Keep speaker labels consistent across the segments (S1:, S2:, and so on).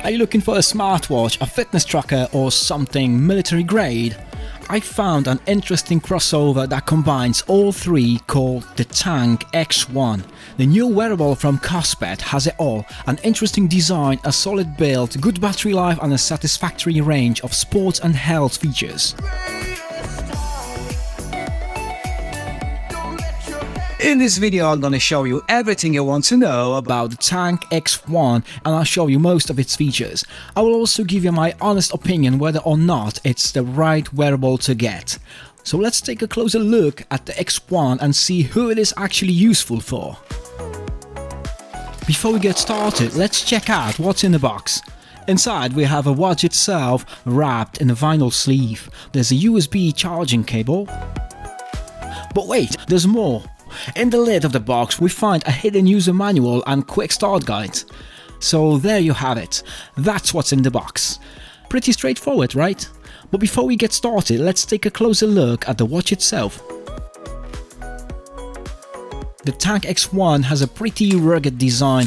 S1: Are you looking for a smartwatch, a fitness tracker or something military grade? I found an interesting crossover that combines all three called the Tank X1. The new wearable from KOSPET has it all: an interesting design, a solid build, good battery life and a satisfactory range of sports and health features.
S2: In this video I'm gonna show you everything you want to know
S1: About the Tank X1, and I'll show you most of its features. I will also give you my honest opinion whether or not it's the right wearable to get. So let's take a closer look at the X1 and see who it is actually useful for. Before we get started, let's check out what's in the box. Inside we have a watch itself wrapped in a vinyl sleeve. There's a USB charging cable. But wait, there's more. In the lid of the box we find a hidden user manual and quick start guide. So there you have it. That's what's in the box. Pretty straightforward, right? But before we get started, let's take a closer look at the watch itself. The Tank X1 has a pretty rugged design.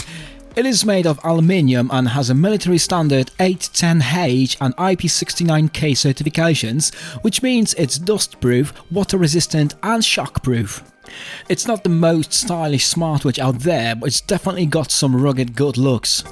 S1: It is made of aluminium and has a military standard 810H and IP69K certifications, which means it's dustproof, water resistant and shockproof. It's not the most stylish smartwatch out there, but it's definitely got some rugged good looks.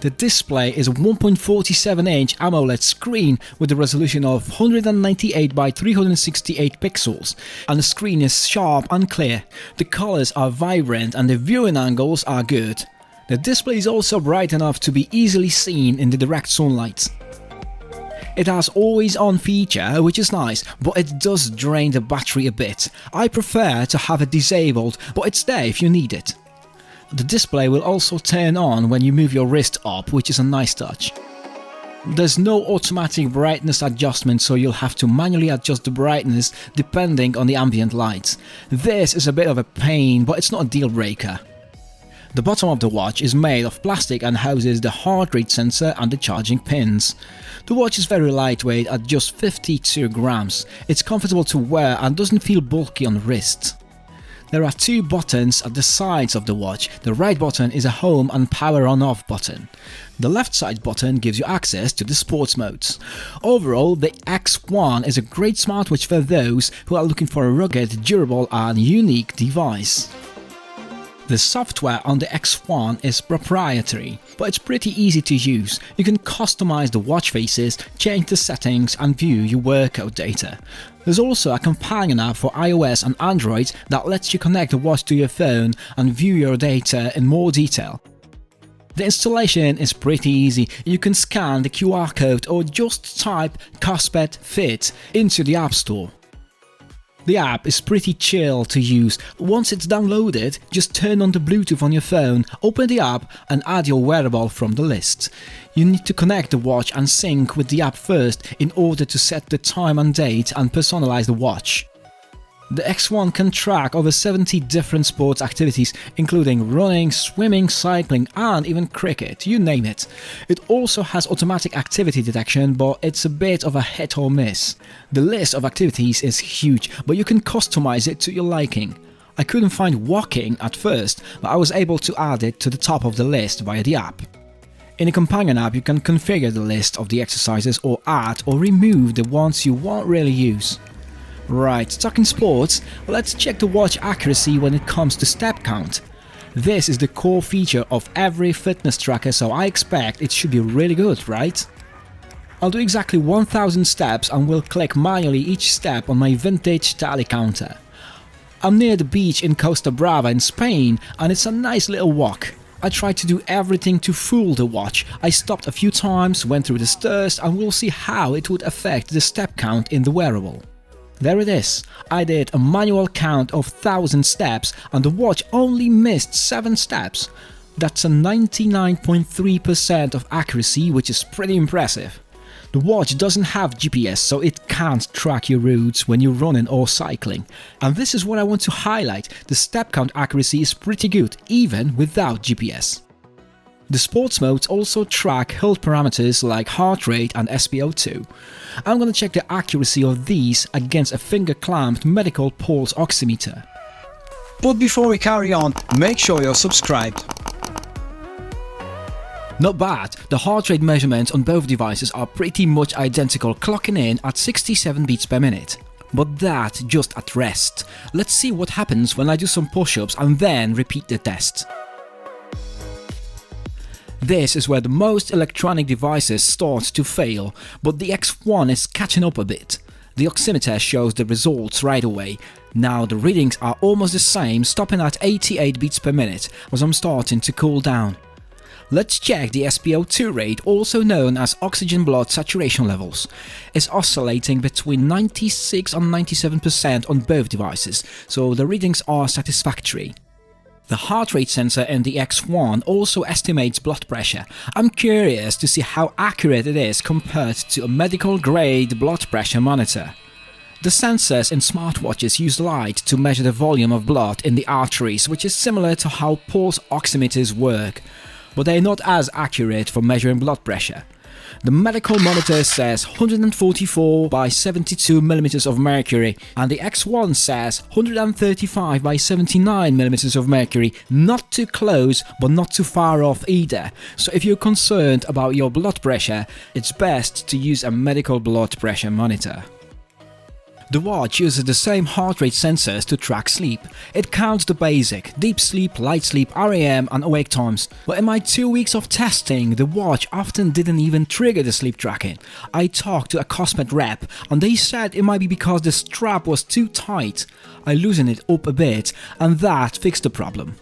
S1: The display is a 1.47-inch AMOLED screen with a resolution of 198 by 368 pixels, and the screen is sharp and clear. The colors are vibrant and the viewing angles are good. The display is also bright enough to be easily seen in the direct sunlight. It has always on feature, which is nice, but it does drain the battery a bit. I prefer to have it disabled, but it's there if you need it. The display will also turn on when you move your wrist up, which is a nice touch. There's no automatic brightness adjustment, so you'll have to manually adjust the brightness depending on the ambient light. This is a bit of a pain, but it's not a deal breaker. The bottom of the watch is made of plastic and houses the heart rate sensor and the charging pins. The watch is very lightweight at just 52 grams. It's comfortable to wear and doesn't feel bulky on the wrist. There are two buttons at the sides of the watch. The right button is a home and power on-off button. The left side button gives you access to the sports modes. Overall, the X1 is a great smartwatch for those who are looking for a rugged, durable and unique device. The software on the X1 is proprietary, but it's pretty easy to use. You can customize the watch faces, change the settings and view your workout data. There's also a companion app for iOS and Android that lets you connect the watch to your phone and view your data in more detail. The installation is pretty easy. You can scan the QR code or just type KOSPET Fit into the App Store. The app is pretty chill to use. Once it's downloaded, just turn on the Bluetooth on your phone, open the app and add your wearable from the list. You need to connect the watch and sync with the app first in order to set the time and date and personalize the watch. The X1 can track over 70 different sports activities, including running, swimming, cycling and even cricket, you name it. It also has automatic activity detection, but it's a bit of a hit or miss. The list of activities is huge, but you can customize it to your liking. I couldn't find walking at first, but I was able to add it to the top of the list via the app. In a companion app you can configure the list of the exercises or add or remove the ones you won't really use. Right, talking sports, let's check the watch accuracy when it comes to step count. This is the core feature of every fitness tracker, so I expect it should be really good, right? I'll do exactly 1000 steps and will click manually each step on my vintage tally counter. I'm near the beach in Costa Brava in Spain and it's a nice little walk. I tried to do everything to fool the watch. I stopped a few times, went through the stairs and we'll see how it would affect the step count in the wearable. There it is. I did a manual count of 1000 steps and the watch only missed 7 steps. That's a 99.3% of accuracy, which is pretty impressive. The watch doesn't have GPS, so it can't track your routes when you're running or cycling. And this is what I want to highlight: the step count accuracy is pretty good, even without GPS. The sports modes also track health parameters like heart rate and SpO2. I'm gonna check the accuracy of these against a finger-clamped medical pulse oximeter.
S2: But before we carry on, make sure you're subscribed.
S1: Not bad, the heart rate measurements on both devices are pretty much identical, clocking in at 67 beats per minute. But that just at rest. Let's see what happens when I do some push-ups and then repeat the test. This is where the most electronic devices start to fail, but the X1 is catching up a bit. The oximeter shows the results right away. Now the readings are almost the same, stopping at 88 beats per minute as I'm starting to cool down. Let's check the SpO2 rate, also known as oxygen blood saturation levels. It's oscillating between 96 and 97% on both devices, so the readings are satisfactory. The heart rate sensor in the X1 also estimates blood pressure. I'm curious to see how accurate it is compared to a medical-grade blood pressure monitor. The sensors in smartwatches use light to measure the volume of blood in the arteries, which is similar to how pulse oximeters work, but they're not as accurate for measuring blood pressure. The medical monitor says 144 by 72 mm of mercury, and the X1 says 135 by 79 mm of mercury. Not too close, but not too far off either. So if you're concerned about your blood pressure, it's best to use a medical blood pressure monitor. The watch uses the same heart rate sensors to track sleep. It counts the basic deep sleep, light sleep, REM and awake times. But in my 2 weeks of testing, the watch often didn't even trigger the sleep tracking. I talked to a KOSPET rep and they said it might be because the strap was too tight. I loosened it up a bit and that fixed the problem.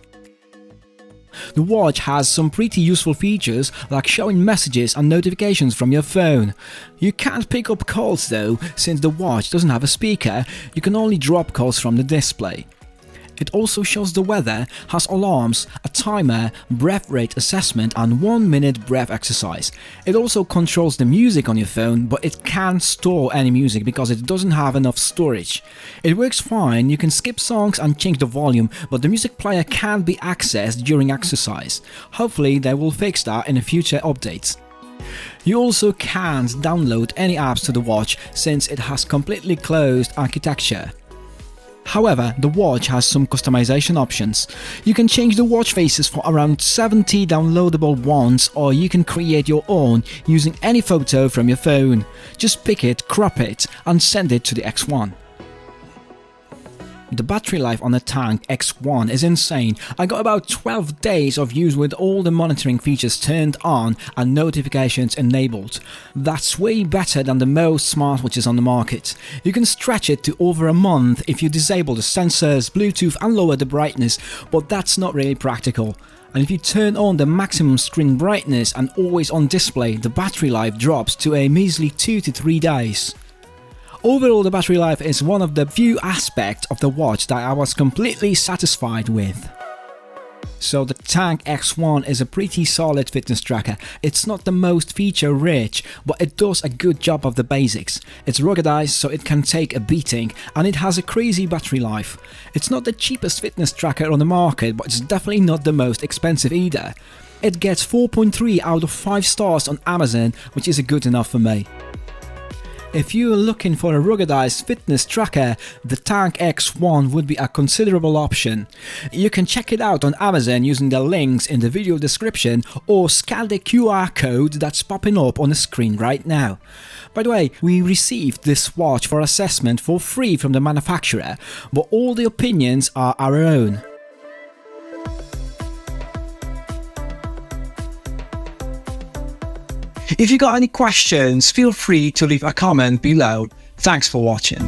S1: The watch has some pretty useful features like showing messages and notifications from your phone. You can't pick up calls though, since the watch doesn't have a speaker, you can only drop calls from the display. It also shows the weather, has alarms, a timer, breath rate assessment and 1-minute breath exercise. It also controls the music on your phone, but it can't store any music because it doesn't have enough storage. It works fine, you can skip songs and change the volume, but the music player can't be accessed during exercise. Hopefully they will fix that in the future updates. You also can't download any apps to the watch since it has completely closed architecture. However, the watch has some customization options. You can change the watch faces for around 70 downloadable ones, or you can create your own using any photo from your phone. Just pick it, crop it and send it to the X1. The battery life on the Tank X1 is insane. I got about 12 days of use with all the monitoring features turned on and notifications enabled. That's way better than the most smartwatches on the market. You can stretch it to over a month if you disable the sensors, Bluetooth and lower the brightness, but that's not really practical. And if you turn on the maximum screen brightness and always on display, the battery life drops to a measly 2 to 3 days. Overall, the battery life is one of the few aspects of the watch that I was completely satisfied with. So the Tank X1 is a pretty solid fitness tracker. It's not the most feature-rich, but it does a good job of the basics. It's ruggedized so it can take a beating, and it has a crazy battery life. It's not the cheapest fitness tracker on the market, but it's definitely not the most expensive either. It gets 4.3 out of 5 stars on Amazon, which is good enough for me. If you're looking for a ruggedized fitness tracker, the Tank X1 would be a considerable option. You can check it out on Amazon using the links in the video description or scan the QR code that's popping up on the screen right now. By the way, we received this watch for assessment for free from the manufacturer, but all the opinions are our own.
S2: If you got any questions, feel free to leave a comment below. Thanks for watching.